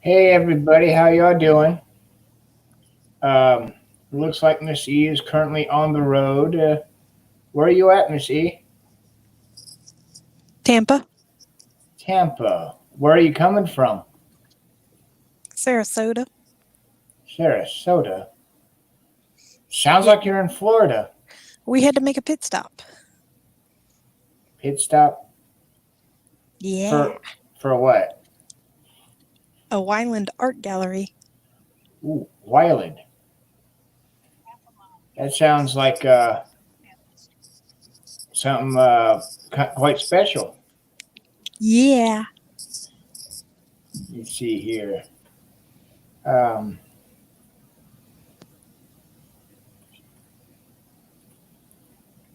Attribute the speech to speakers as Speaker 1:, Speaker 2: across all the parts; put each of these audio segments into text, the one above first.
Speaker 1: Hey everybody, how y'all doing? Um, Looks like Miss E is currently on the road. Where are you at, Miss E?
Speaker 2: Tampa,
Speaker 1: Tampa. Where are you coming from?
Speaker 2: Sarasota.
Speaker 1: Sarasota. Sounds
Speaker 2: Yeah,
Speaker 1: like you're in Florida.
Speaker 2: we had to make a pit stop.
Speaker 1: Pit stop
Speaker 2: Yeah,
Speaker 1: for what?
Speaker 2: a Wyland art gallery.
Speaker 1: Ooh, Wyland. That sounds like something quite special.
Speaker 2: Yeah.
Speaker 1: Let's see here. Um,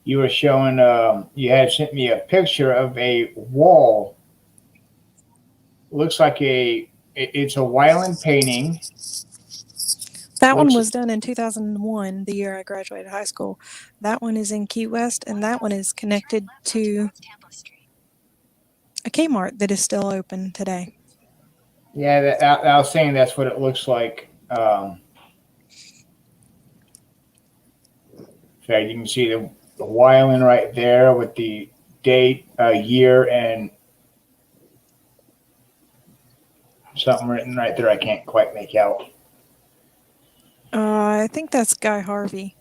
Speaker 1: you were showing. You had sent me a picture of a wall. Looks like it's a Wyland painting.
Speaker 2: That one
Speaker 1: Looks
Speaker 2: was done in 2001, the year I graduated high school. That one is in Key West, and that one is connected to a Kmart that is still open today.
Speaker 1: yeah. I was saying that's what it looks like. In fact, you can see the Wyland right there with the date, year, and something written right there. I can't quite make out.
Speaker 2: I think that's Guy Harvey.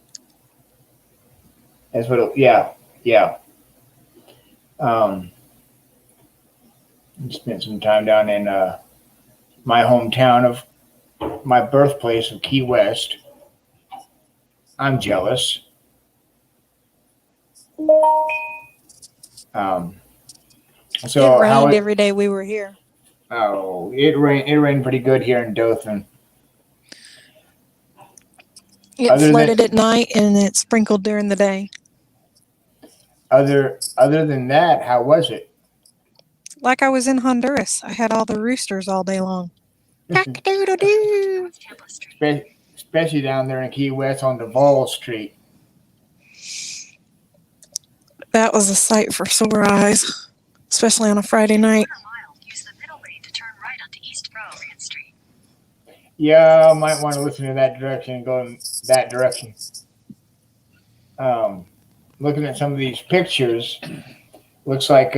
Speaker 1: That's what. Yeah, yeah. Um, Spent some time down in my hometown of my birthplace of Key West. I'm jealous. Um,
Speaker 2: It
Speaker 1: so how
Speaker 2: rained
Speaker 1: it?
Speaker 2: every day we were here.
Speaker 1: Oh, it rained. It rained pretty good here in Dothan.
Speaker 2: It
Speaker 1: Other than
Speaker 2: flooded at night and it sprinkled during the day.
Speaker 1: other than that, how was it?
Speaker 2: Like I was in Honduras. I had all the roosters all day long. Cock-a-doodle-doo.
Speaker 1: Especially down there in Key West on Duval Street.
Speaker 2: That was a sight for sore eyes, especially on a Friday night.
Speaker 1: Yeah, I might want to listen to that direction and go in that direction. Um, Looking at some of these pictures, looks like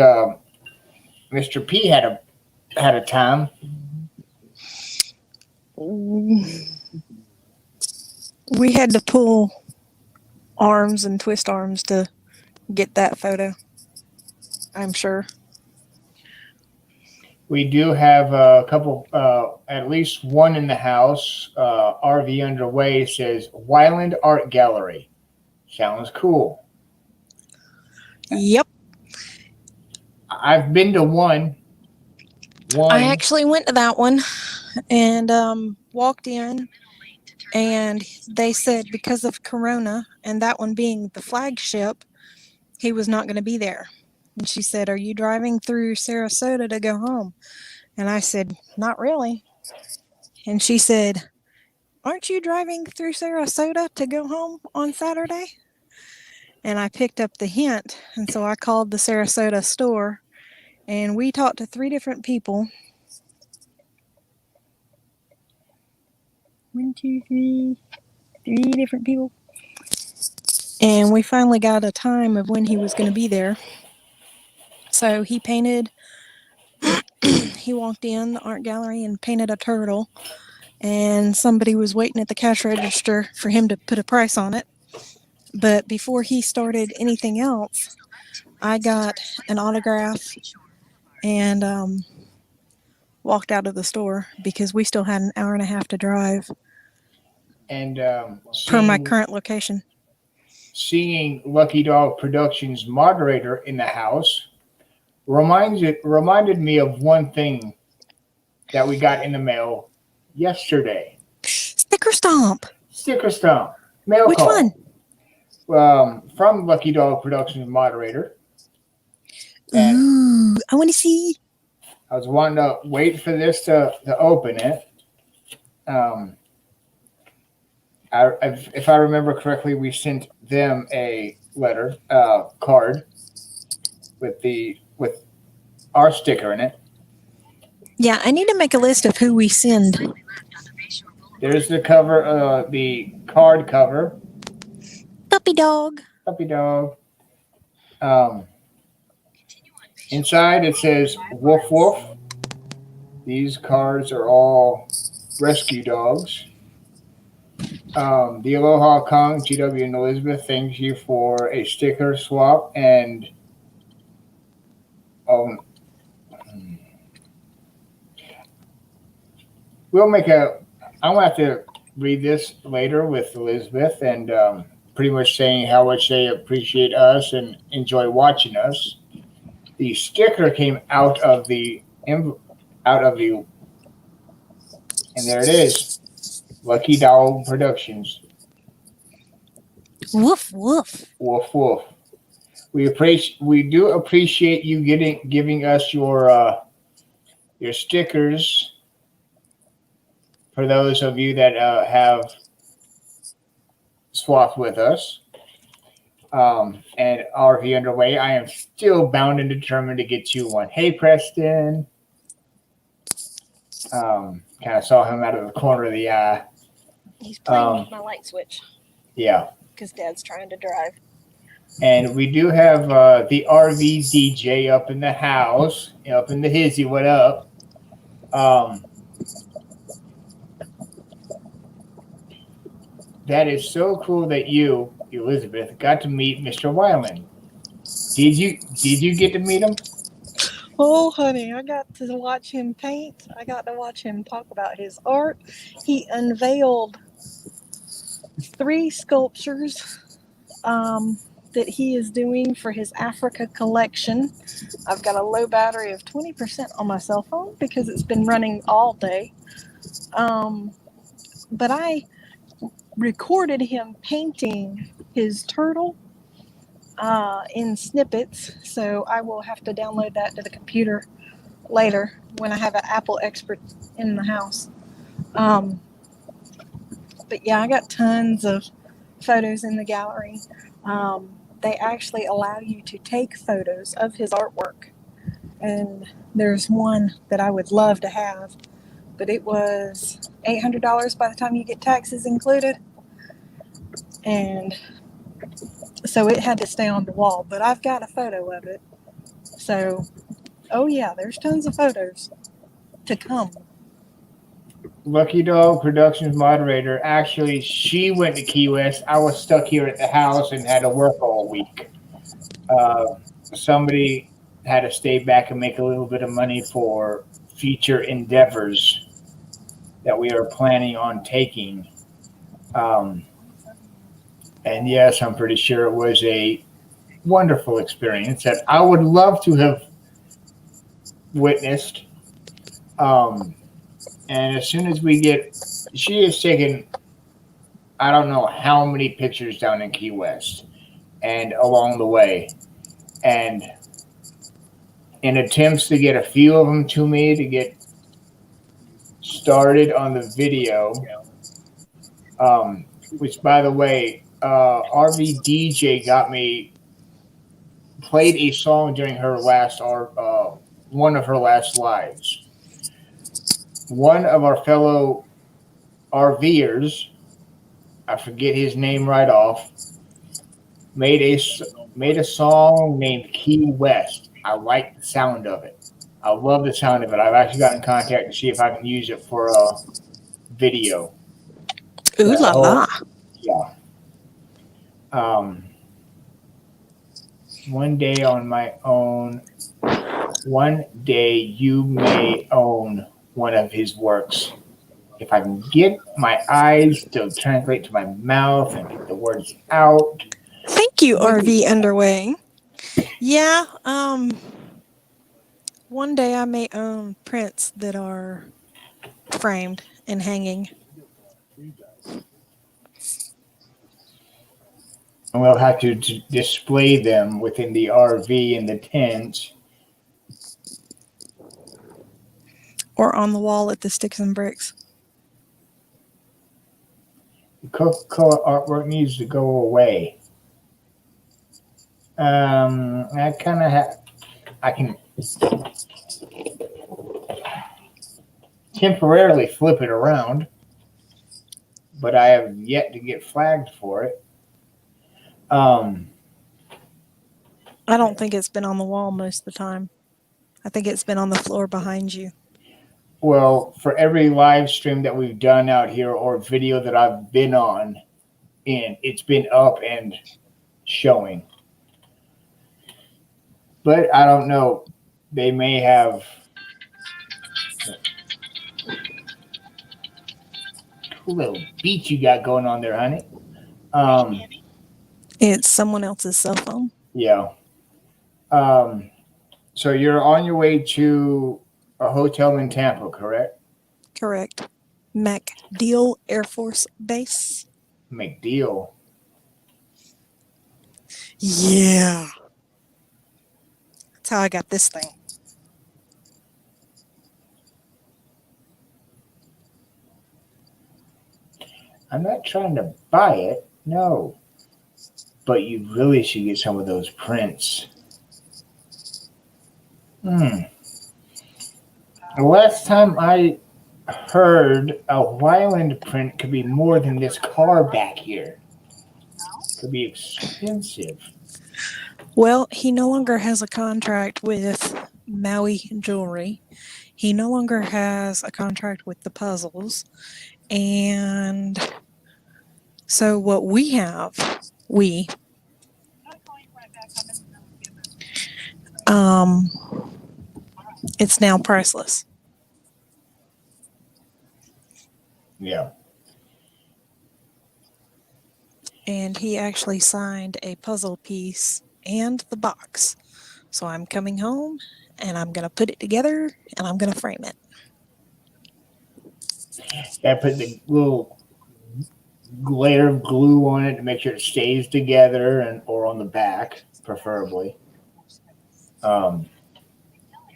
Speaker 1: Mr. P had a time.
Speaker 2: We had to pull arms and twist arms to get that photo, I'm sure.
Speaker 1: We do have a couple, at least one in the house. RV underway says Wyland Art Gallery. Sounds cool.
Speaker 2: Yep.
Speaker 1: I've been to one.
Speaker 2: I
Speaker 1: One.
Speaker 2: actually went to that one and walked in, and they said because of Corona and that one being the flagship, he was not going to be there. And she said, "Are you driving through Sarasota to go home?" And I said, "Not really." And she said, "Aren't you driving through Sarasota to go home on Saturday?" And I picked up the hint. And so I called the Sarasota store and we talked to three different people. One, two, three different people. And we finally got a time of when he was going to be there. So he painted, he walked in the art gallery and painted a turtle. And somebody was waiting at the cash register for him to put a price on it. But before he started anything else, I got an autograph and walked out of the store because we still had an hour and a half to drive
Speaker 1: And
Speaker 2: per my current location.
Speaker 1: seeing Lucky Dog Productions moderator in the house reminded me of one thing that we got in the mail yesterday.
Speaker 2: Sticker stomp.
Speaker 1: Sticker stump, mail
Speaker 2: Which
Speaker 1: call
Speaker 2: one?
Speaker 1: from Lucky Dog Productions moderator, and
Speaker 2: Ooh, I want to see.
Speaker 1: I was wanting to wait for this to open it. Um, if I remember correctly, we sent them a letter card with our sticker in it.
Speaker 2: Yeah, I need to make a list of who we send.
Speaker 1: There's the cover, the card cover.
Speaker 2: Puppy dog.
Speaker 1: Puppy dog. Um, Inside it says woof woof. These cards are all rescue dogs. The Aloha Conch, GW and Elizabeth, thanks you for a sticker swap. And um, we'll make a. I'm going to have to read this later with Elizabeth and pretty much saying how much they appreciate us and enjoy watching us. The sticker came out of the, and there it is. Lucky Dog Productions.
Speaker 2: Woof woof.
Speaker 1: Woof woof. We do appreciate you giving us your stickers. For those of you that have swapped with us, and RV underway, I am still bound and determined to get you one. Hey, Preston. Kind of saw him out of the corner of the eye.
Speaker 2: He's playing with my light switch.
Speaker 1: Yeah.
Speaker 2: Because Dad's trying to drive.
Speaker 1: And we do have the RV DJ up in the house, up in the hizzy. What up? That is so cool that you, Elizabeth, got to meet Mr. Weiland. Did you get to meet him?
Speaker 2: Oh, honey, I got to watch him paint. I got to watch him talk about his art. He unveiled 3 sculptures that he is doing for his Africa collection. I've got a low battery of 20% on my cell phone because it's been running all day. But I recorded him painting his turtle in snippets, so I will have to download that to the computer later when I have an Apple expert in the house. But yeah, I got tons of photos in the gallery. They actually allow you to take photos of his artwork, and there's one that I would love to have, but it was $800 by the time you get taxes included, and so it had to stay on the wall, but I've got a photo of it. So, oh yeah, there's tons of photos to come.
Speaker 1: Lucky Dog Productions moderator. Actually, she went to Key West. I was stuck here at the house and had to work all week. Somebody had to stay back and make a little bit of money for future endeavors that we are planning on taking. And yes, I'm pretty sure it was a wonderful experience that I would love to have witnessed. And as soon as we get, she has taken, I don't know how many pictures down in Key West and along the way. And in attempts to get a few of them to me to get started on the video, which by the way, RV DJ played a song during her last, one of her last lives. One of our fellow RVers, I forget his name right off, made a song named Key West. I like the sound of it. I love the sound of it. I've actually got in contact to see if I can use it for a video.
Speaker 2: Ooh la la.
Speaker 1: Yeah. One day on my own, one day you may own one of his works. If I can get my eyes to translate to my mouth and get the words out.
Speaker 2: Thank you, RV Underway. Yeah, one day I may own prints that are framed and hanging.
Speaker 1: And we'll have to display them within the RV in the tent.
Speaker 2: Or on the wall at the Sticks and Bricks.
Speaker 1: The Coca-Cola artwork needs to go away. I kind of I can. temporarily flip it around, but I have yet to get flagged for it. Um,
Speaker 2: I don't think it's been on the wall most of the time. I think it's been on the floor behind you.
Speaker 1: well, for every live stream that we've done out here or video that I've been on, and it's been up and showing. But I don't know. They may have. Cool little beat you got going on there, honey.
Speaker 2: It's someone else's cell phone.
Speaker 1: Yeah. So you're on your way to a hotel in Tampa, correct?
Speaker 2: Correct. MacDill Air Force Base.
Speaker 1: McDeal.
Speaker 2: Yeah. That's how I got this thing.
Speaker 1: I'm not trying to buy it, no. But you really should get some of those prints. The last time I heard a Wyland print could be more than this car back here. Could be expensive.
Speaker 2: Well, he no longer has a contract with Maui Jewelry. He no longer has a contract with the puzzles. And so what we have, it's now priceless.
Speaker 1: Yeah.
Speaker 2: And he actually signed a puzzle piece and the box. So I'm coming home and I'm going to put it together and I'm going to frame it.
Speaker 1: I put the little layer of glue on it to make sure it stays together, and or on the back, preferably.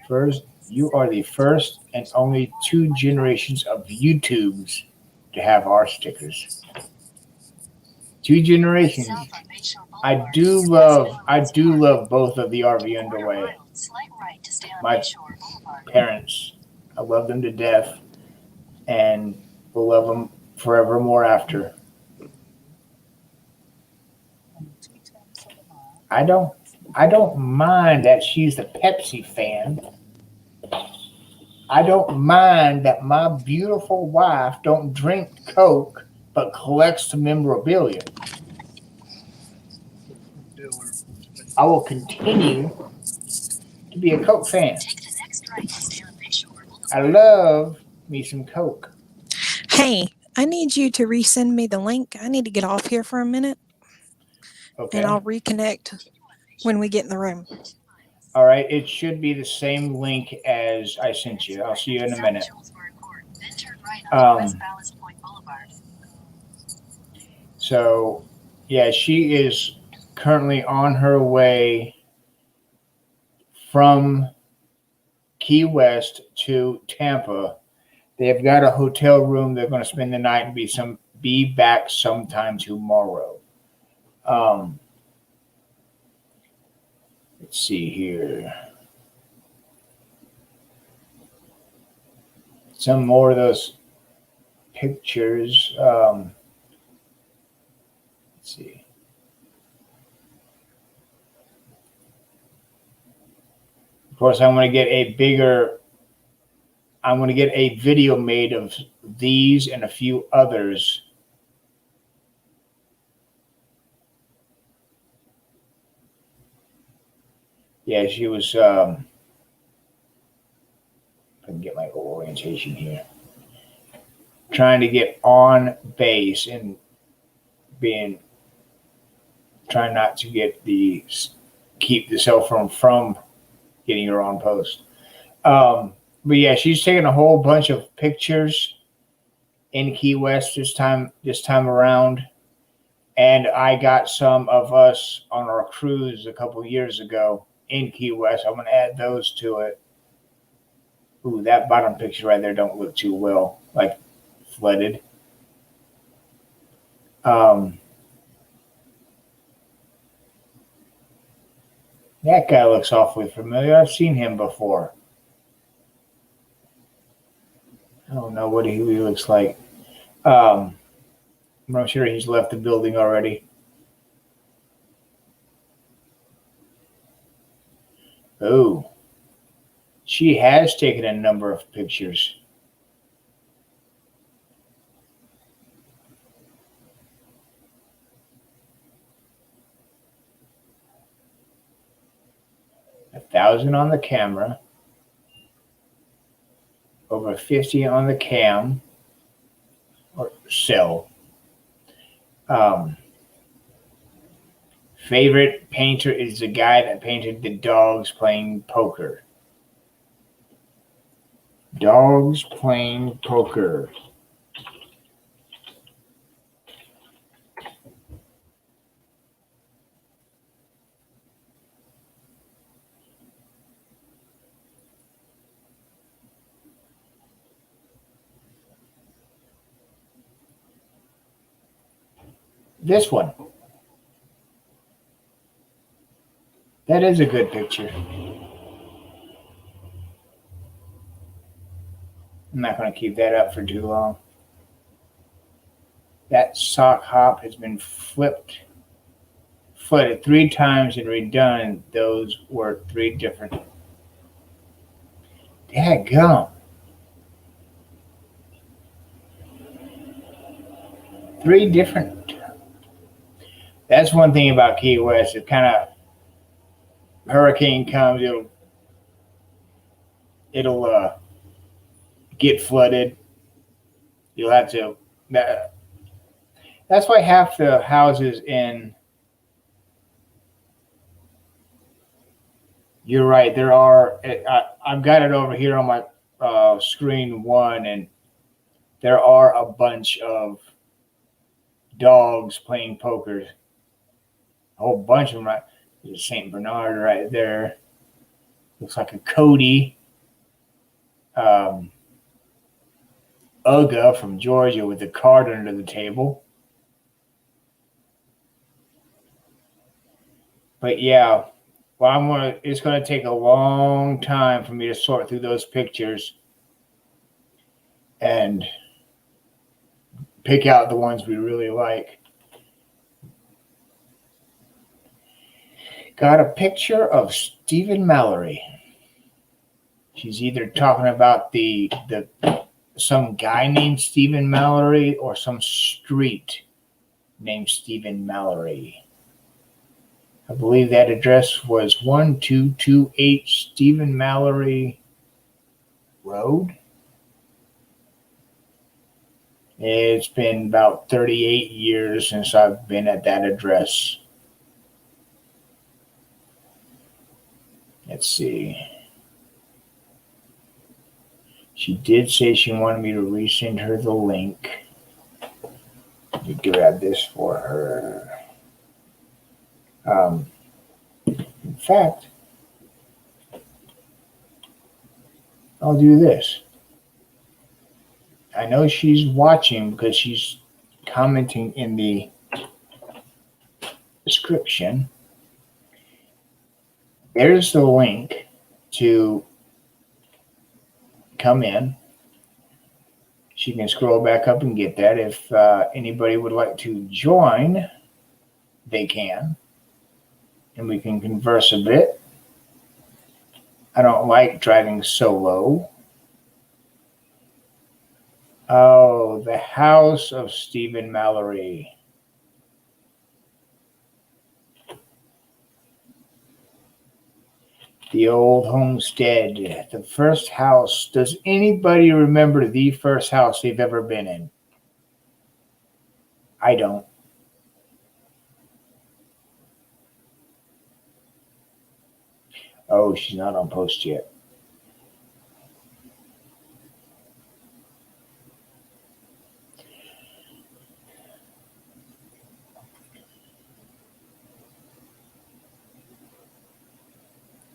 Speaker 1: First, you are the first and only 2 generations of YouTubes to have our stickers. 2 generations. I do love both of the RV Underway. My parents, I love them to death, and will love them forevermore after. I don't mind that she's a Pepsi fan. I don't mind that my beautiful wife don't drink Coke but collects the memorabilia. I will continue to be a Coke fan. I love me some Coke.
Speaker 2: Hey, I need you to resend me the link. I need to get off here for a minute.
Speaker 1: Okay.
Speaker 2: And I'll reconnect when we get in the room.
Speaker 1: All right. It should be the same link as I sent you. I'll see you in a minute. So, yeah, she is currently on her way from Key West to Tampa. They've got a hotel room. They're going to spend the night and be back sometime tomorrow. Let's see here. Some more of those pictures. Let's see. Of course, I'm going to get a video made of these and a few others. Yeah, she was. I can get my orientation here. Trying to get on base and trying not to keep the cell phone from getting her on post. But yeah, she's taking a whole bunch of pictures in Key West this time around. And I got some of us on our cruise a couple years ago in Key West. I'm going to add those to it. Ooh, that bottom picture right there don't look too well, like flooded. That guy looks awfully familiar. I've seen him before. don't know what he looks like. I'm sure he's left the building already. Oh, she has taken a number of pictures. $1,000 on the camera, over 50 on the cam or cell. Favorite painter is the guy that painted the dogs playing poker. Dogs playing poker. This one. That is a good picture. I'm not going to keep that up for too long. That sock hop has been flooded 3 times and redone. Those were 3 different. Dadgum. 3 different. That's one thing about Key West. It kind of hurricane comes, it'll get flooded. You'll have to. That's why half the houses in. You're right. There are. I've got it over here on my screen 1, and there are a bunch of dogs playing poker. A whole bunch of them. Right, there's a Saint Bernard right there. Looks like a Cody. Uga from Georgia with the card under the table. But yeah, well, it's going to take a long time for me to sort through those pictures and pick out the ones we really like. Got a picture of Stephen Mallory. She's either talking about some guy named Stephen Mallory or some street named Stephen Mallory. I believe that address was 1228 Stephen Mallory Road. It's been about 38 years since I've been at that address. Let's see. She did say she wanted me to resend her the link. Let me grab this for her. In fact, I'll do this. I know she's watching because she's commenting in the description. There's the link to come in. She can scroll back up and get that. If anybody would like to join, they can. And we can converse a bit. I don't like driving solo. Oh, the house of Stephen Mallory. The old homestead, the first house. Does anybody remember the first house they've ever been in? I don't. Oh, she's not on post yet.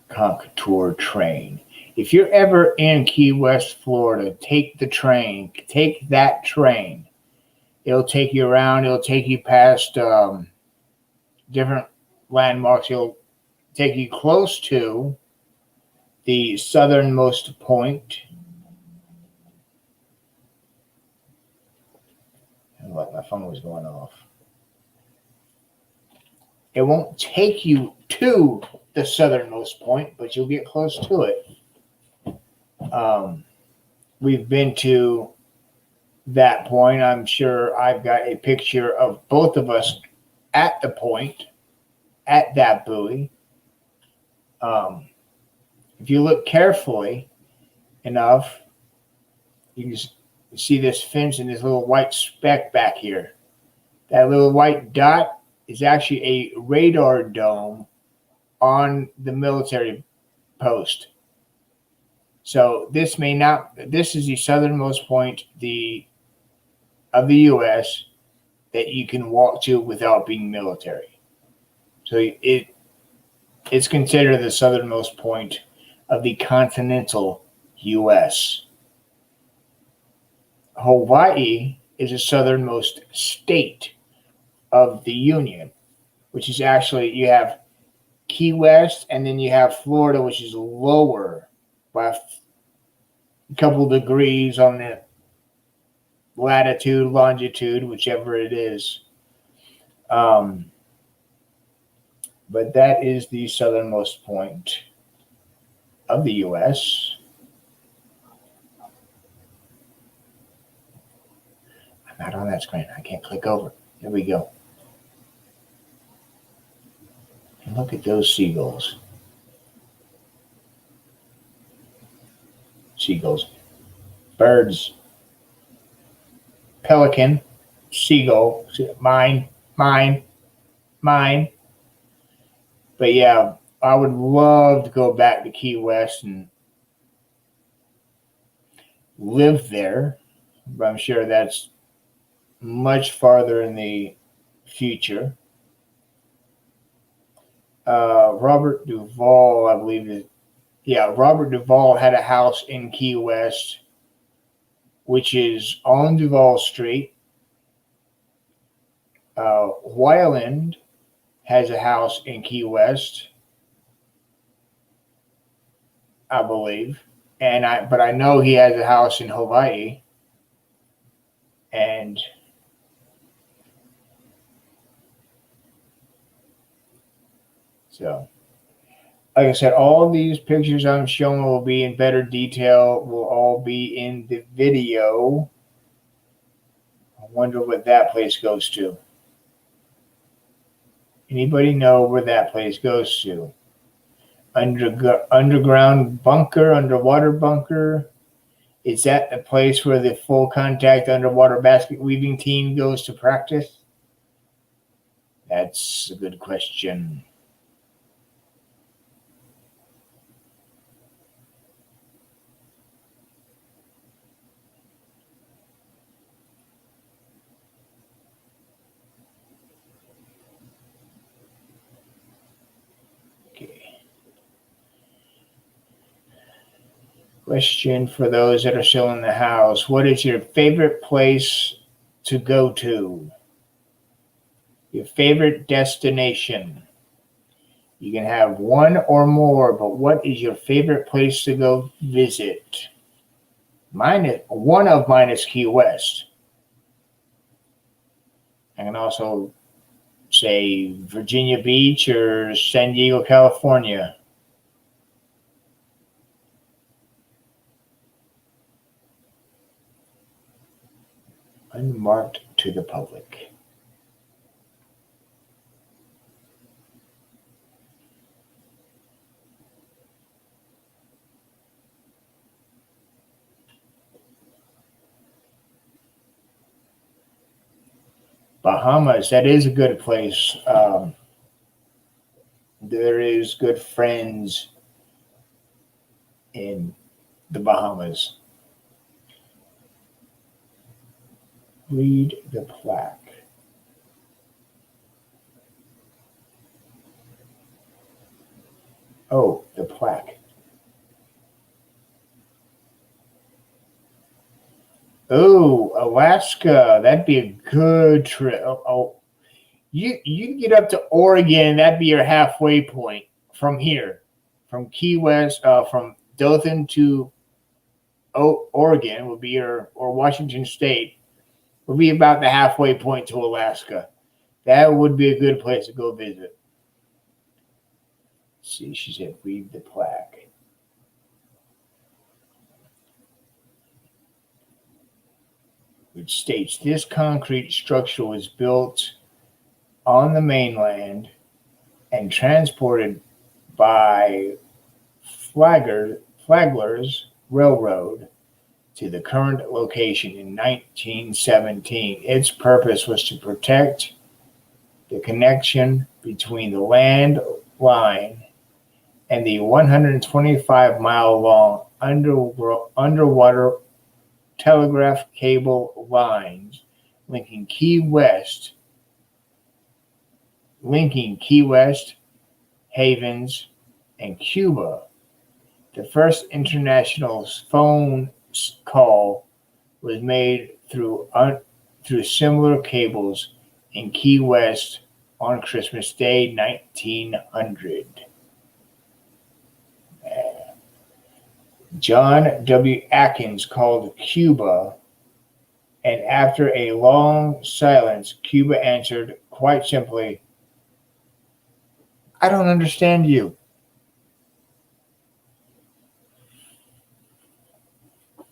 Speaker 1: Contour train. If you're ever in Key West, Florida, take the train. Take that train. It'll take you around. It'll take you past different landmarks. It'll take you close to the southernmost point. Like my phone was going off. It won't take you to the southernmost point, but you'll get close to it. We've been to that point. I'm sure I've got a picture of both of us at the point, at that buoy. If you look carefully enough, you can see this fence and this little white speck back here. That little white dot is actually a radar dome on the military post. So this is the southernmost point of the U.S. that you can walk to without being military. So it's considered the southernmost point of the continental U.S. Hawaii is the southernmost state of the Union, which is actually, you have Key West, and then you have Florida, which is lower by a couple degrees on the latitude, longitude, whichever it is. But that is the southernmost point of the U.S. I'm not on that screen. I can't click over. There we go. And look at those seagulls. Seagulls. Birds. Pelican. Seagull. Mine. But yeah, I would love to go back to Key West and live there. But I'm sure that's much farther in the future. Robert Duvall, I believe Robert Duvall had a house in Key West, which is on Duval Street. Wyland has a house in Key West, I believe, but I know he has a house in Hawaii, and so, like I said, all these pictures I'm showing will be in better detail, will all be in the video. I wonder what that place goes to. Anybody know where that place goes to? Underground bunker, underwater bunker? Is that the place where the full contact underwater basket weaving team goes to practice? That's a good question. Question for those that are still in the house. What is your favorite place to go to? Your favorite destination? You can have one or more, but what is your favorite place to go visit? One of mine is Key West. I can also say Virginia Beach or San Diego, California. Unmarked to the public. Bahamas, that is a good place. There is good friends in the Bahamas. Read the plaque. Oh, the plaque. Oh, Alaska. That'd be a good trip. You get up to Oregon. That'd be your halfway point from here, from Key West, from Dothan to Oregon would be or Washington State We'll be about the halfway point to Alaska. That would be a good place to go visit. Let's see, she said, read the plaque. Which states this concrete structure was built on the mainland and transported by Flagler's Railroad to the current location in 1917. Its purpose was to protect the connection between the land line and the 125-mile-long underwater telegraph cable lines linking Key West, Havens, and Cuba. The first international phone call was made through similar cables in Key West on Christmas Day, 1900. John W. Atkins called Cuba, and after a long silence, Cuba answered quite simply, "I don't understand you."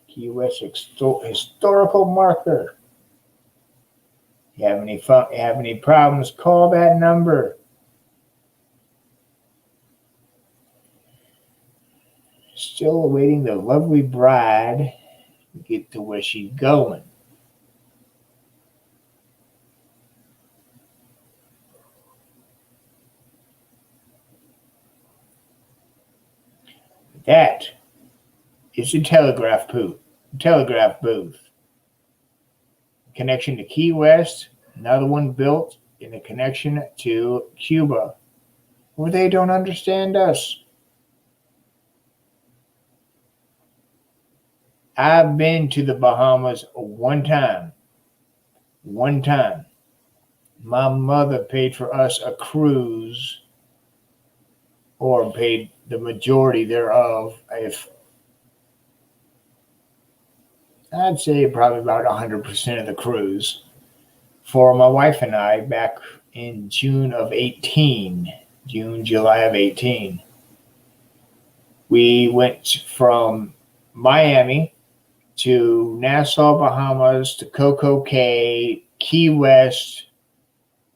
Speaker 1: Key West historical marker. You have any problems, call that number. Still awaiting the lovely bride to get to where she's going. That is the telegraph booth. Connection to Key West, another one built in a connection to Cuba, where they don't understand us. I've been to the Bahamas one time. My mother paid for us a cruise, or paid the majority thereof. I'd say probably about 100% of the cruise for my wife and I back in July of 18. We went from Miami to Nassau, Bahamas, to Coco Cay, Key West,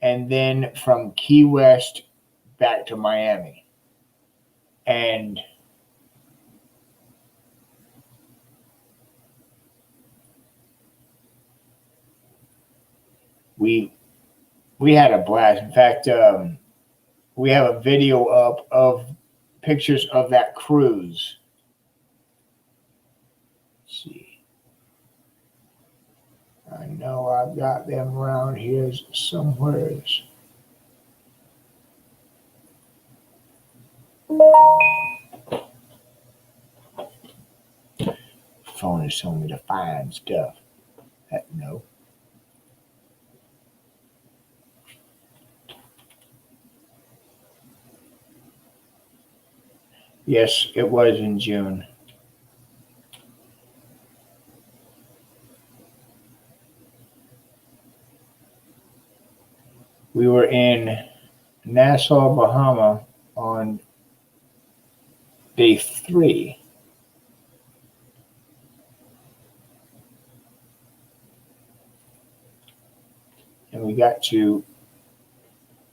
Speaker 1: and then from Key West back to Miami. And we had a blast. In fact, we have a video up of pictures of that cruise. Let's see. I know I've got them around here somewhere. Phone is telling me to find stuff. No. Yes, it was in June. We were in Nassau, Bahama on day 3. And we got to,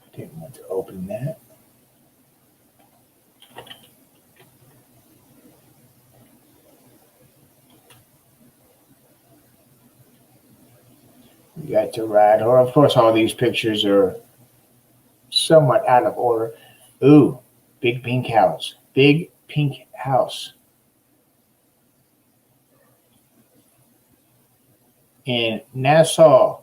Speaker 1: I didn't want to open that. We got to ride, or of course all these pictures are somewhat out of order. Ooh, big pink house. Big pink house. In Nassau.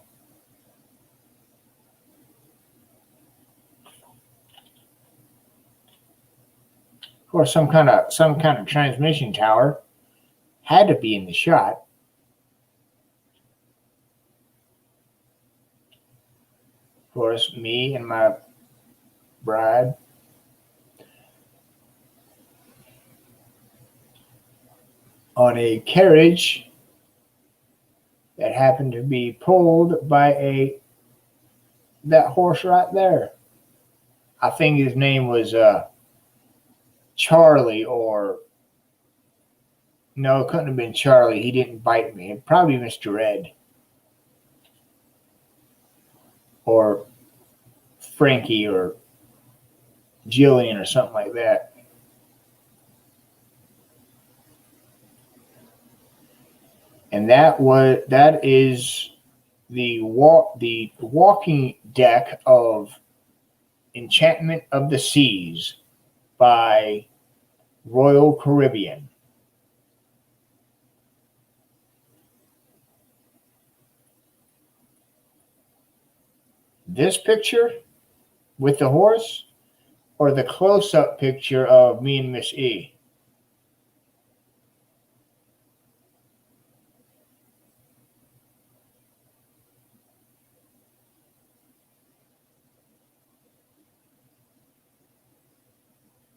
Speaker 1: Of course, some kind of transmission tower had to be in the shot. Of course, me and my bride on a carriage that happened to be pulled by that horse right there. I think his name was Charlie, or no, it couldn't have been Charlie. He didn't bite me. It probably Mr. Ed or Frankie or Jillian or something like that. And that is the walking deck of Enchantment of the Seas by Royal Caribbean. This picture with the horse, or the close-up picture of me and Miss E?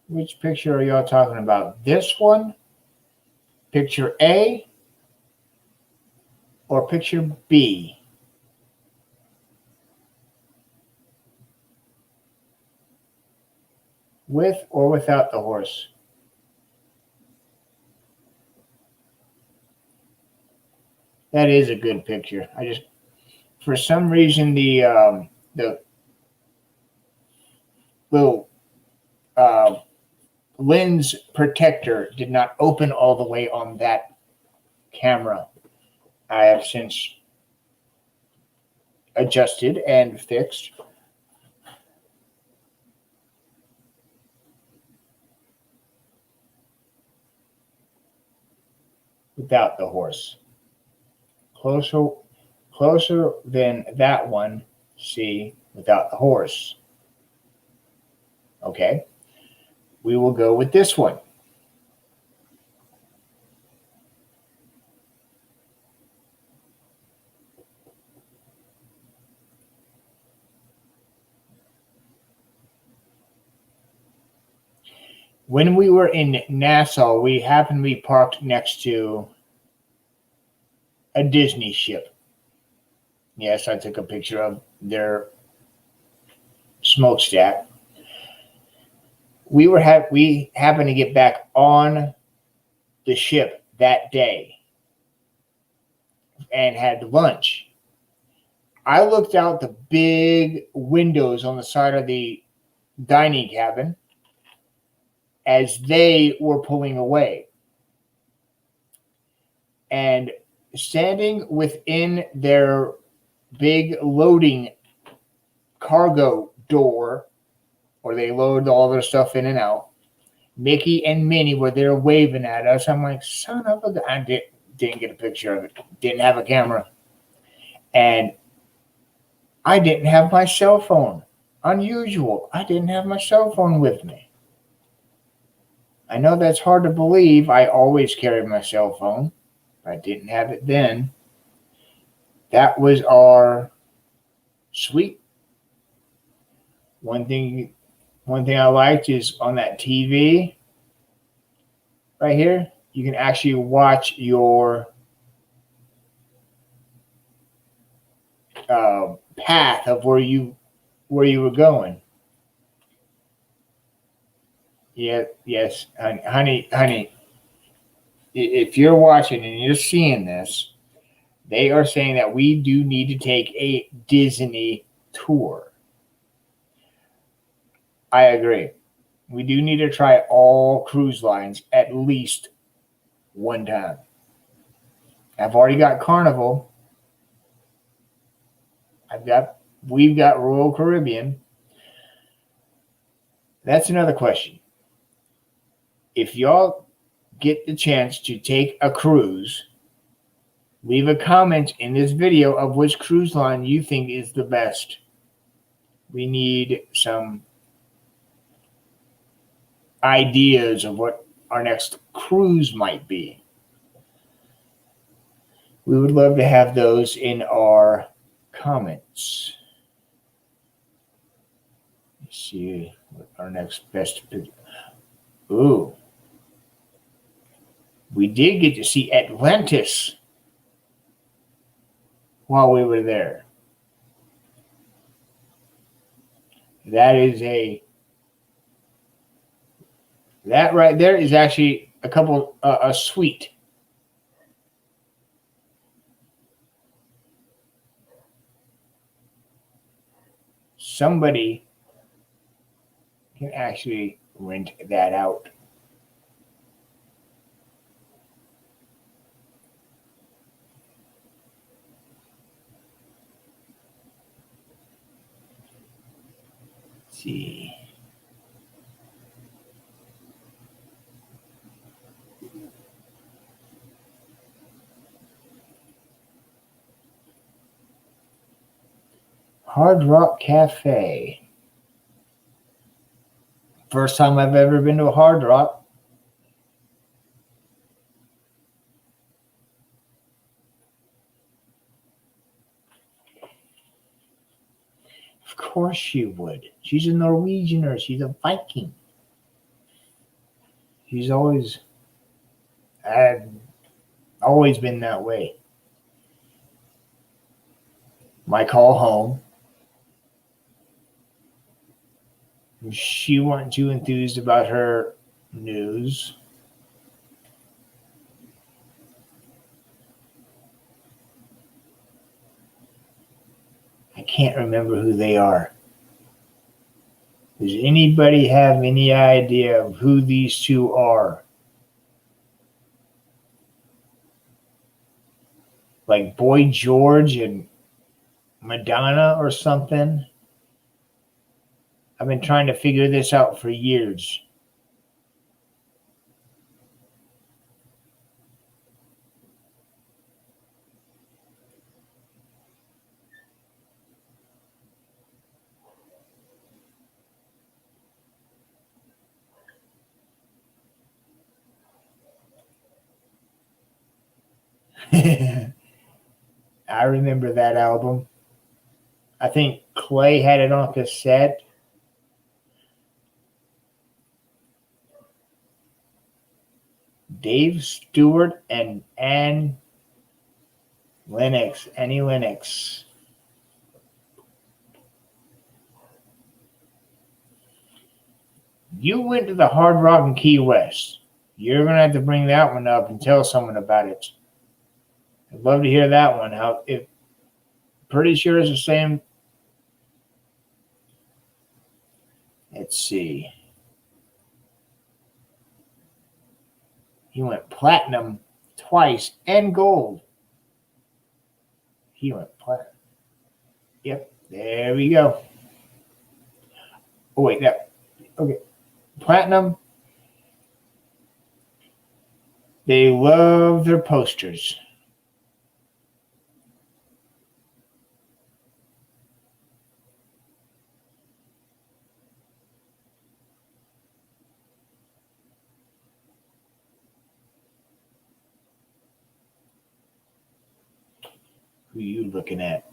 Speaker 1: Which picture are y'all talking about? This one, picture A, or picture B? With or without the horse? That is a good picture. For some reason, the little lens protector did not open all the way on that camera. I have since adjusted and fixed. Without the horse. Closer than that one, see, without the horse. Okay. We will go with this one. When we were in Nassau, we happened to be parked next to a Disney ship. Yes, I took a picture of their smokestack. We happened to get back on the ship that day and had lunch. I looked out the big windows on the side of the dining cabin as they were pulling away. And standing within their big loading cargo door, where they load all their stuff in and out, Mickey and Minnie were there waving at us. I'm like, son of a gun. I didn't get a picture of it. Didn't have a camera. And I didn't have my cell phone. Unusual. I didn't have my cell phone with me. I know that's hard to believe. I always carry my cell phone. But I didn't have it then. That was our suite. One thing I liked is on that TV right here, you can actually watch your path of where you were going. Yeah, yes, honey. If you're watching and you're seeing this, they are saying that we do need to take a Disney tour. I agree. We do need to try all cruise lines at least one time. I've already got Carnival. We've got Royal Caribbean. That's another question. If y'all get the chance to take a cruise, leave a comment in this video of which cruise line you think is the best. We need some ideas of what our next cruise might be. We would love to have those in our comments. Let's see what our next best picture. Ooh. We did get to see Atlantis. while we were there. That right there is actually a suite. Somebody can actually rent that out. Let's see. Hard Rock Cafe. First time I've ever been to a Hard Rock. Of course she would. She's a Norwegianer. She's a Viking. She's always been that way. My call home. She wasn't too enthused about her news. I can't remember who they are. Does anybody have any idea of who these two are? Like Boy George and Madonna or something? I've been trying to figure this out for years. I remember that album. I think Clay had it on cassette. Dave Stewart and Annie Lennox. You went to the Hard Rock in Key West. You're going to have to bring that one up and tell someone about it. I'd love to hear that one. Pretty sure it's the same. Let's see. He went platinum twice and gold. He went platinum. Yep, there we go. Oh, wait, okay. Platinum. They love their posters. Who are you looking at?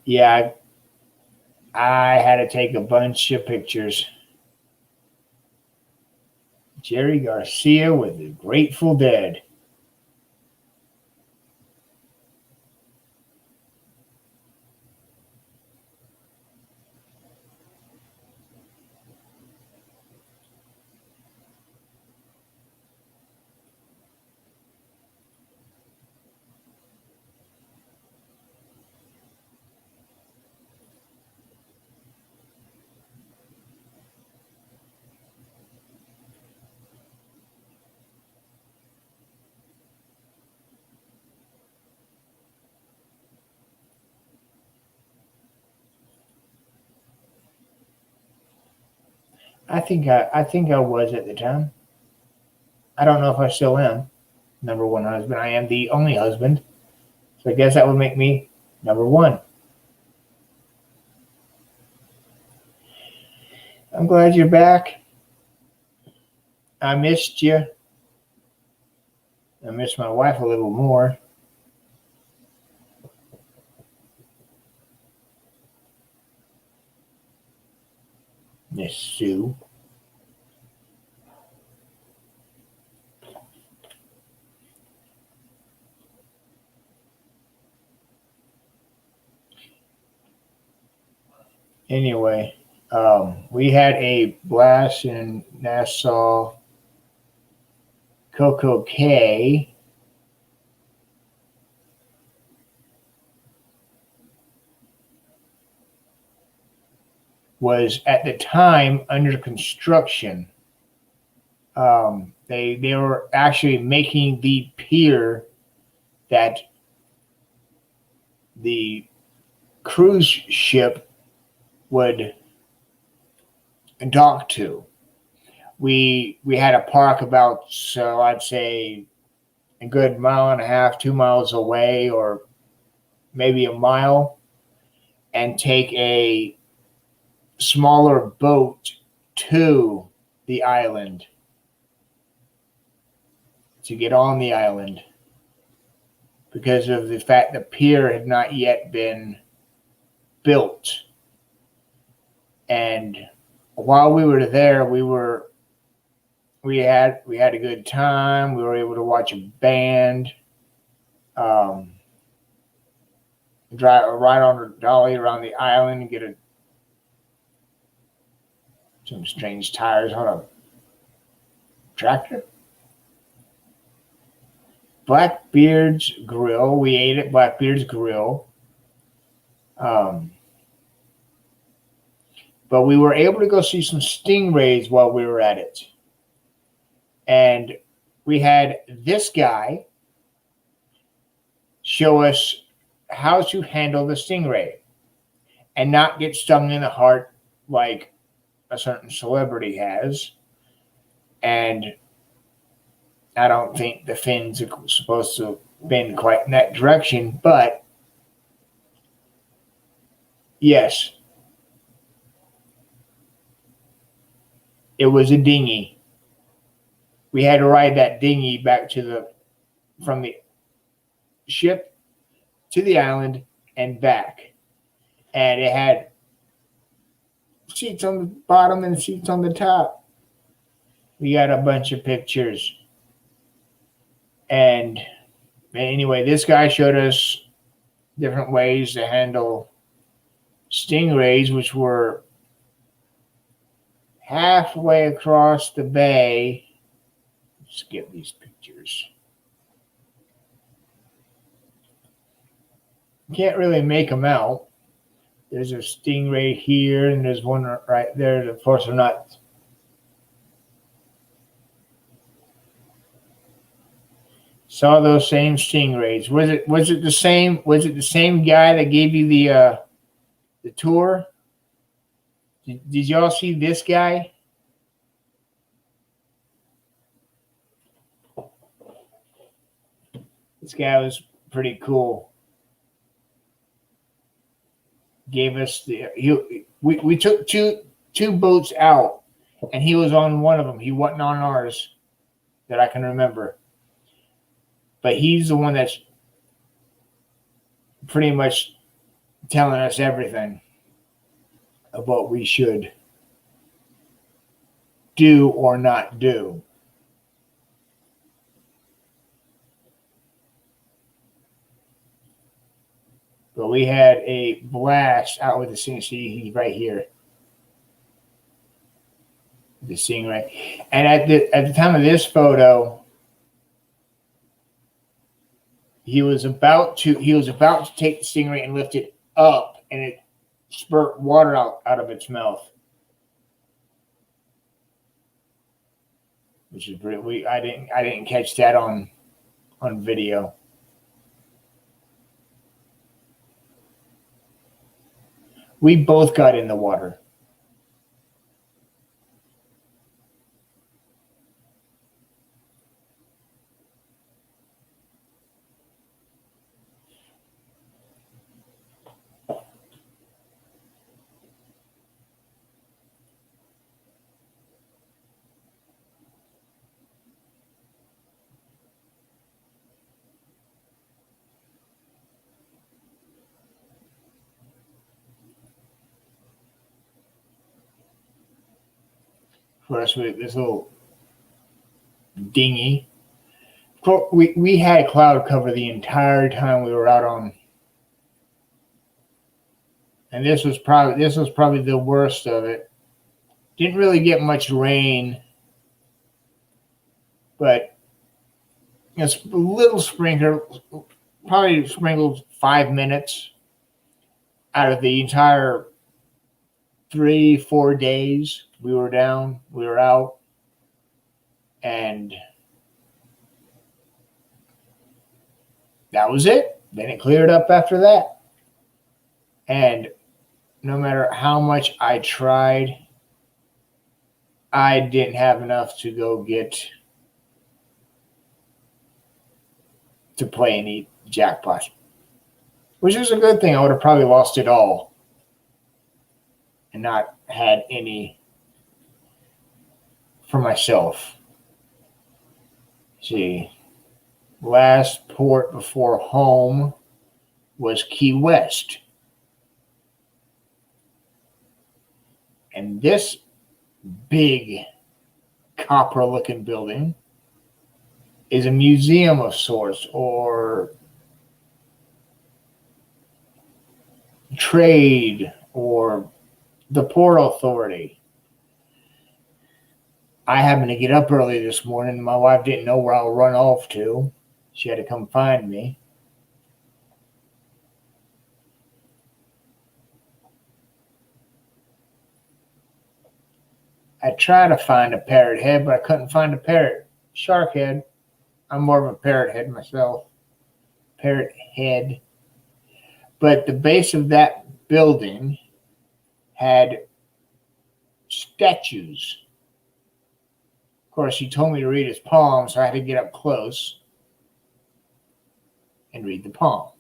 Speaker 1: Yeah, I had to take a bunch of pictures. Jerry Garcia with the Grateful Dead. I think I was at the time. I don't know if I still am. Number one husband. I am the only husband. So I guess that would make me number one. I'm glad you're back. I missed you. I miss my wife a little more. Miss Sue. Anyway, we had a blast in Nassau, Coco Cay. Was at the time under construction. They were actually making the pier that the cruise ship would dock to. We had a park about, so I'd say a good mile and a half, 2 miles away, or maybe a mile, and take a smaller boat to the island to get on the island because of the fact the pier had not yet been built. And while we were there, we had a good time. We were able to watch a band, ride on a dolly around the island and get some strange tires on a tractor. Blackbeard's Grill. We ate at Blackbeard's Grill. But we were able to go see some stingrays while we were at it. And we had this guy show us how to handle the stingray and not get stung in the heart like a certain celebrity has. And I don't think the fins are supposed to bend quite in that direction, but yes, it was a dinghy. We had to ride that dinghy back from the ship to the island and back. And it had seats on the bottom and seats on the top. We got a bunch of pictures. And anyway, this guy showed us different ways to handle stingrays, which were halfway across the bay. Let's get these pictures. Can't really make them out. There's a stingray here, and there's one right there. Of course, they're not. Saw those same stingrays. Was it the same? Was it the same guy that gave you the tour? Did y'all see this guy? This guy was pretty cool. Gave us we took two boats out, and he was on one of them. He wasn't on ours that I can remember. But he's the one that's pretty much telling us everything of what we should do or not do. But we had a blast out with the stingray. See, he's right here. The stingray. And at the time of this photo, he was about to take the stingray and lift it up, and it spurt water out of its mouth. Which is pretty. I didn't catch that on video. We both got in the water. For us with this little dinghy. We had cloud cover the entire time we were out and this was probably the worst of it. Didn't really get much rain, but it's a little sprinkler, probably sprinkled 5 minutes out of the entire 3-4 days we were out, and that was it. Then it cleared up after that. And no matter how much I tried, I didn't have enough to go get to play any jackpot, which is a good thing. I would have probably lost it all and not had any for myself. See, last port before home was Key West. And this big copper-looking building is a museum of sorts, or trade, or the Port Authority. I happened to get up early this morning. My wife didn't know where I'll run off to. She had to come find me. I tried to find a parrot head, but I couldn't find a parrot shark head. I'm more of a parrot head myself. Parrot head. But the base of that building had statues. Of course, he told me to read his palm, so I had to get up close and read the palm.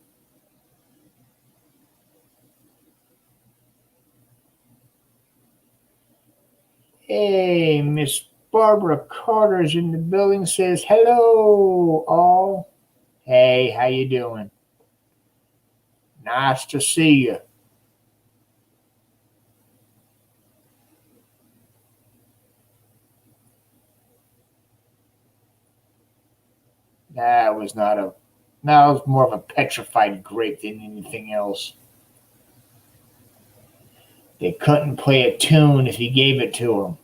Speaker 1: Hey, Miss Barbara Carter's in the building, says hello, all. Hey, how you doing? Nice to see you. That was more of a petrified grape than anything else. They couldn't play a tune if you gave it to them.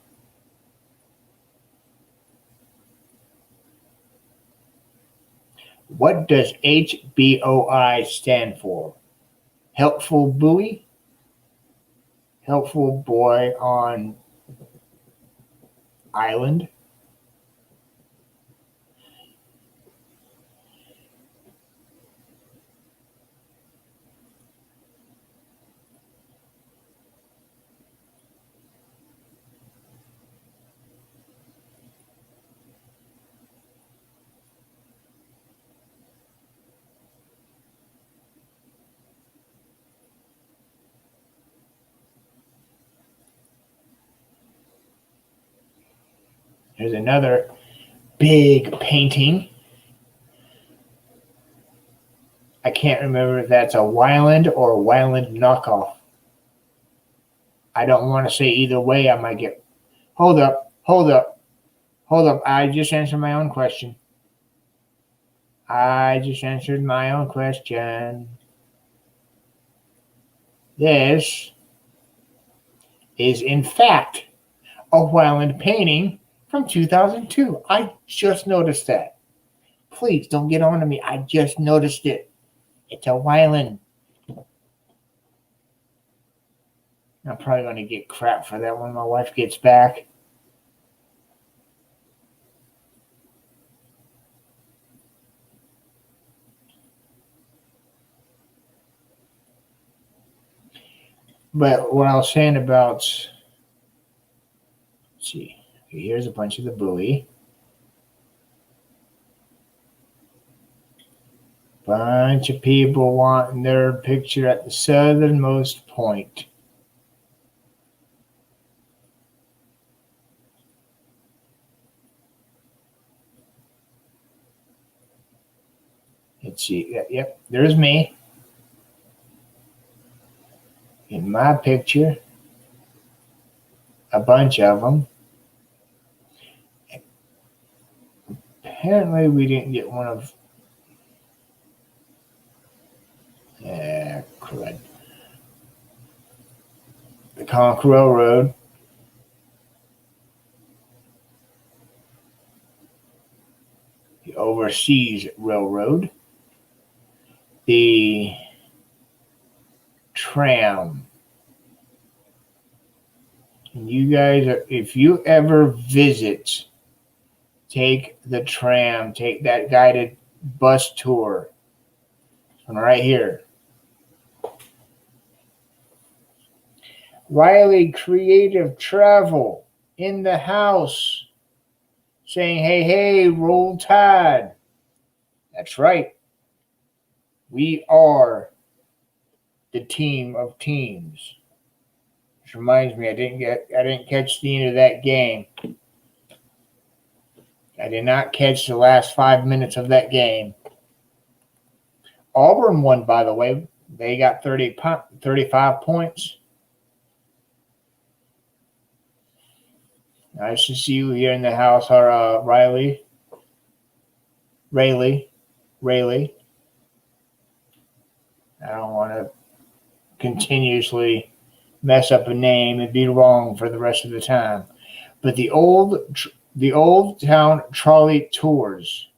Speaker 1: What does HBOI stand for? Helpful buoy? Helpful boy on island? There's another big painting. I can't remember if that's a Wyland or a Wyland knockoff. I don't want to say either way. I might get... Hold up. I just answered my own question. This is, in fact, a Wyland painting from 2002. I just noticed that. Please don't get on to me. I just noticed it. It's a Wyland. I'm probably going to get crap for that when my wife gets back. But what I was saying about, let's see, here's a bunch of the buoy. Bunch of people wanting their picture at the southernmost point. Let's see, yep, there's me. In my picture, a bunch of them. Apparently we didn't get one of... crud. Conch Railroad. The Overseas Railroad. The tram. And you guys, if you ever visit, take the tram, take that guided bus tour. From right here. Riley Creative Travel in the house saying, hey, hey, roll tide. That's right. We are the team of teams. Which reminds me, I didn't catch the end of that game. I did not catch the last 5 minutes of that game. Auburn won, by the way. They got 35 points. Nice to see you here in the house, Riley. Rayleigh. I don't want to continuously mess up a name and be wrong for the rest of the time. But the old town trolley tours.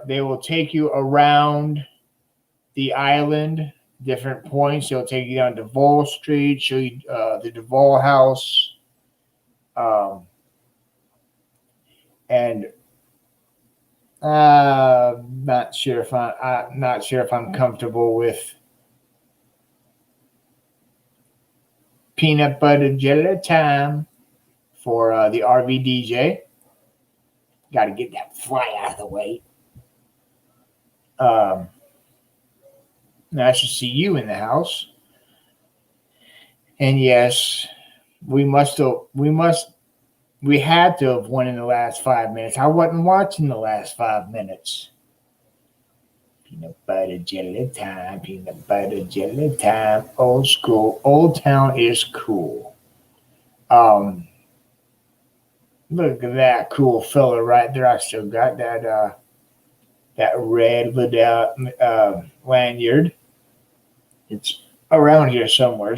Speaker 1: They will take you around the island, different points. They'll take you down Duval Street, show you the Duval House, and not sure if I'm comfortable with peanut butter jelly time for the RV DJ. Got to get that fly out of the way. Nice to see you in the house. And yes, we had to have won in the last 5 minutes. I wasn't watching the last 5 minutes. Peanut butter jelly time, peanut butter jelly time. Old school. Old Town is cool. Look at that cool fella right there. I still got that red lanyard. It's around here somewhere.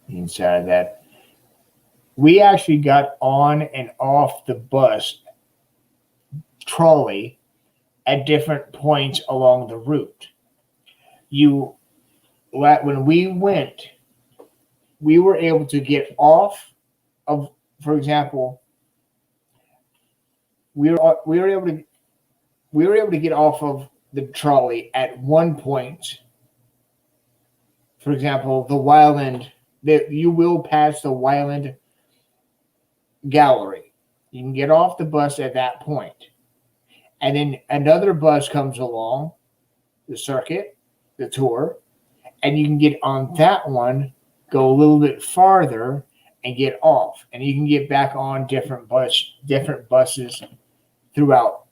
Speaker 1: Inside of that, we actually got on and off the bus trolley at different points along the route. When we went, we were able to get off of, for example, we were able to get off of the trolley at one point. For example, the Wyland. You will pass the Wyland Gallery. You can get off the bus at that point. And then another bus comes along, the circuit, the tour, and you can get on that one, go a little bit farther, and get off. And you can get back on different buses throughout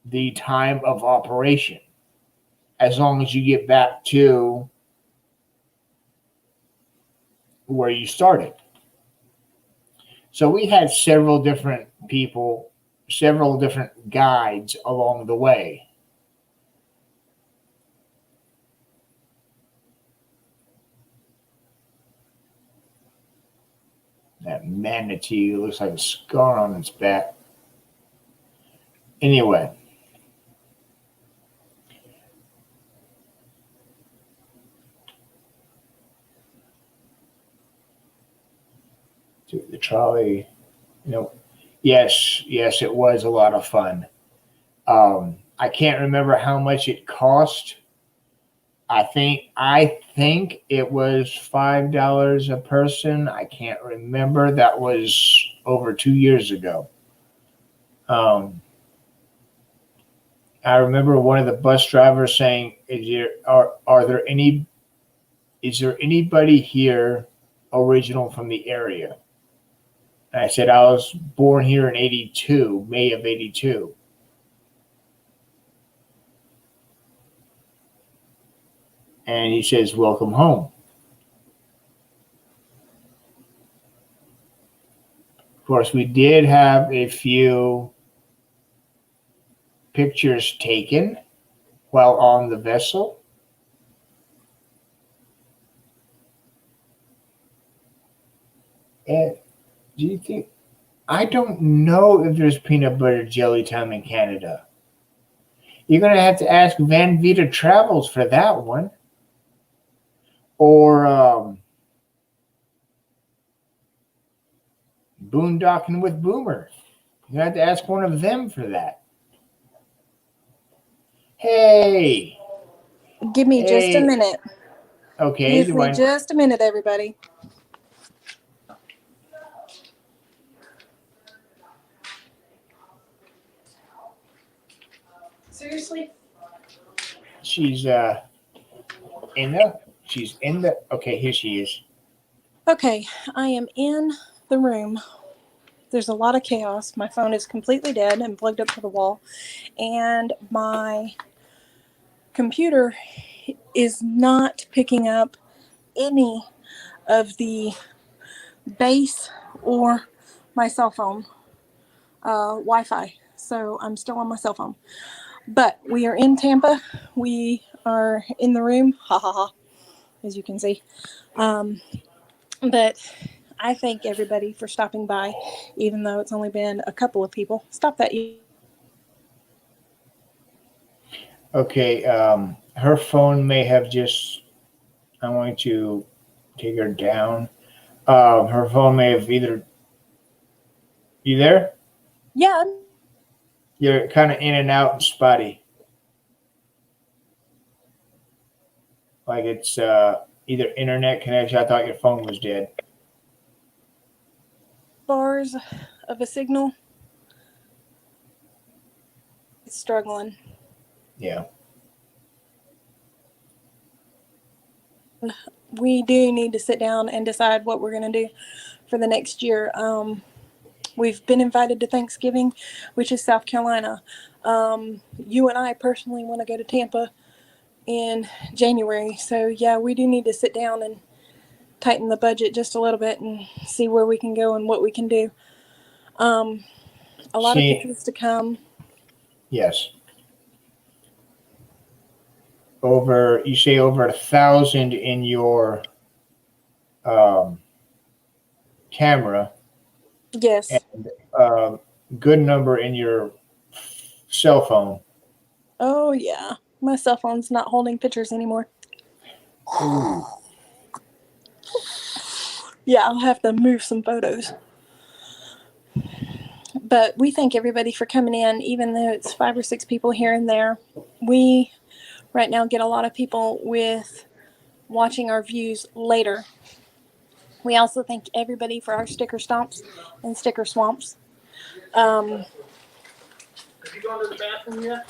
Speaker 1: the time of operation, as long as you get back to where you started. So we had several different people, several different guides along the way. That manatee looks like a scar on its back. Anyway. The trolley, yes, it was a lot of fun. I can't remember how much it cost. I think it was $5 a person. I can't remember. That was over 2 years ago. I remember one of the bus drivers saying, is there anybody here original from the area? And I said, I was born here in 82, May of 82. And he says, welcome home. Of course, we did have a few pictures taken while on the vessel. And do you think, I don't know if there's peanut butter jelly time in Canada. You're going to have to ask Van Vita Travels for that one. Or Boondocking with Boomer. You have to ask one of them for that. Hey,
Speaker 2: Give me just a
Speaker 1: hey.
Speaker 2: minute.
Speaker 1: Okay,
Speaker 2: Give
Speaker 1: do
Speaker 2: me
Speaker 1: I?
Speaker 2: just a minute, everybody. Seriously?
Speaker 1: She's in the. She's in the. Okay, here she is.
Speaker 2: Okay, I am in the room. There's a lot of chaos. My phone is completely dead and plugged up to the wall, and my computer is not picking up any of the base or my cell phone Wi-Fi. So I'm still on my cell phone. But we are in Tampa. We are in the room. Ha ha ha. As you can see. But I thank everybody for stopping by, even though it's only been a couple of people. Stop that.
Speaker 1: Okay, her phone may have just. I'm going to take her down. Her phone may have either. You there?
Speaker 2: Yeah.
Speaker 1: You're kind of in and out and spotty. Like it's either internet connection. I thought your phone was dead.
Speaker 2: Bars of a signal. It's struggling.
Speaker 1: Yeah.
Speaker 2: We do need to sit down and decide what we're going to do for the next year. We've been invited to Thanksgiving, which is South Carolina. You and I personally want to go to Tampa in January. So, yeah, we do need to sit down and tighten the budget just a little bit and see where we can go and what we can do. A lot of
Speaker 1: See,
Speaker 2: things to come.
Speaker 1: yes. Over, you say over 1,000 in your um, camera
Speaker 2: Yes.
Speaker 1: and good number in your cell phone.
Speaker 2: Oh, yeah. My cell phone's not holding pictures anymore.
Speaker 1: Ooh.
Speaker 2: Yeah, I'll have to move some photos. But we thank everybody for coming in, even though it's 5 or 6 people here and there. We right now get a lot of people with watching our views later. We also thank everybody for our sticker stomps and sticker swamps. Um,
Speaker 3: Have you gone to the bathroom yet?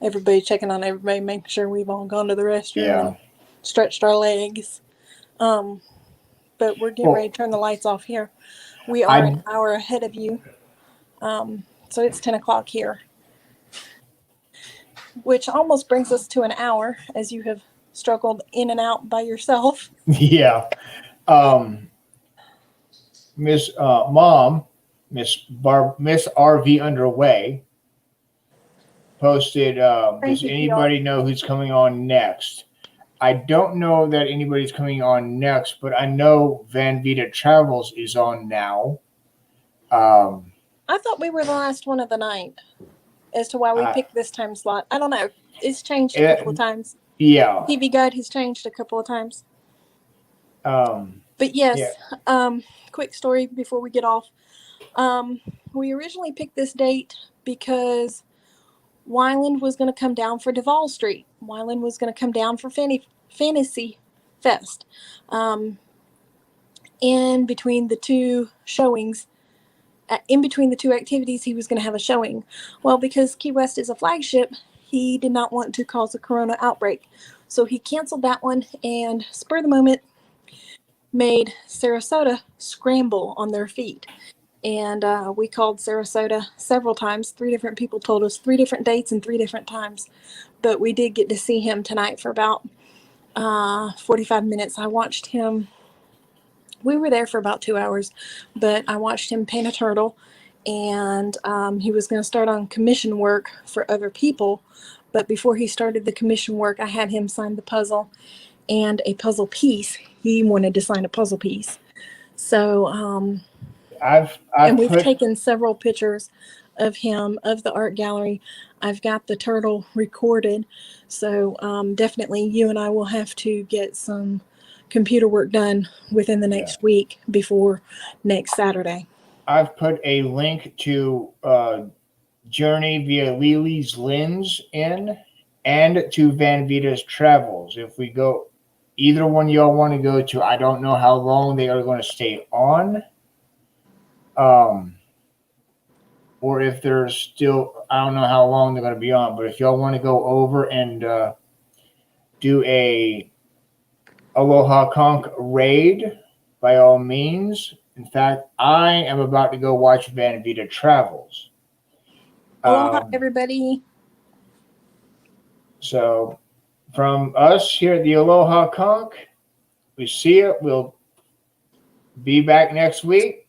Speaker 2: Everybody checking on everybody, making sure we've all gone to the restroom
Speaker 1: Yeah.
Speaker 2: and stretched our legs. But we're getting ready
Speaker 1: Well,
Speaker 2: to turn the lights off here. We are an
Speaker 1: I
Speaker 2: hour ahead of you. So it's 10 o'clock here, which almost brings us to an hour as you have struggled in and out by yourself.
Speaker 1: yeah. Um, Miss Mom, Miss RV Underway posted.
Speaker 2: Thank
Speaker 1: Does
Speaker 2: you, PR.
Speaker 1: anybody know who's coming on next? I don't know that anybody's coming on next, but I know Van Vita Travels is on now. Um,
Speaker 2: I thought we were the last one of the night as to why we
Speaker 1: I,
Speaker 2: picked this time slot. I don't know. It's changed a couple of
Speaker 1: it,
Speaker 2: times.
Speaker 1: yeah,
Speaker 2: TV Guide has changed a couple of times.
Speaker 1: um,
Speaker 2: But
Speaker 1: yeah.
Speaker 2: yes, quick story before we get off. Um, we originally picked this date because Wyland was going to come down for Duval Street. Wyland was going to come down for Fantasy Fest. Um, in between the two showings, in between the two activities, he was going to have a showing. Well, because Key West is a flagship, he did not want to cause a corona outbreak. So he canceled that one, and spur of the moment, made Sarasota scramble on their feet. And we called Sarasota several times. 3 different people told us 3 different dates and 3 different times. But we did get to see him tonight for about 45 minutes. I watched him. We were there for about 2 hours, but I watched him paint a turtle. And he was going to start on commission work for other people. But before he started the commission work, I had him sign the puzzle and a puzzle piece. He wanted to sign a puzzle piece. So,
Speaker 1: I've
Speaker 2: and we've
Speaker 1: put
Speaker 2: taken several pictures of him, of the art gallery. I've got the turtle recorded. So definitely you and I will have to get some computer work done within the next week before next Saturday.
Speaker 1: I've put a link to Journey via Lily's Lens in, and to Van Vita's Travels. If we go, either one y'all want to go to, I don't know how long they are going to stay on. Or if they're still, I don't know how long they're going to be on, but if y'all want to go over and do a Aloha Conch raid, by all means. In fact, I am about to go watch Van Vita Travels.
Speaker 2: Aloha, everybody.
Speaker 1: So, from us here at the Aloha Conch, we see you. We'll be back next week.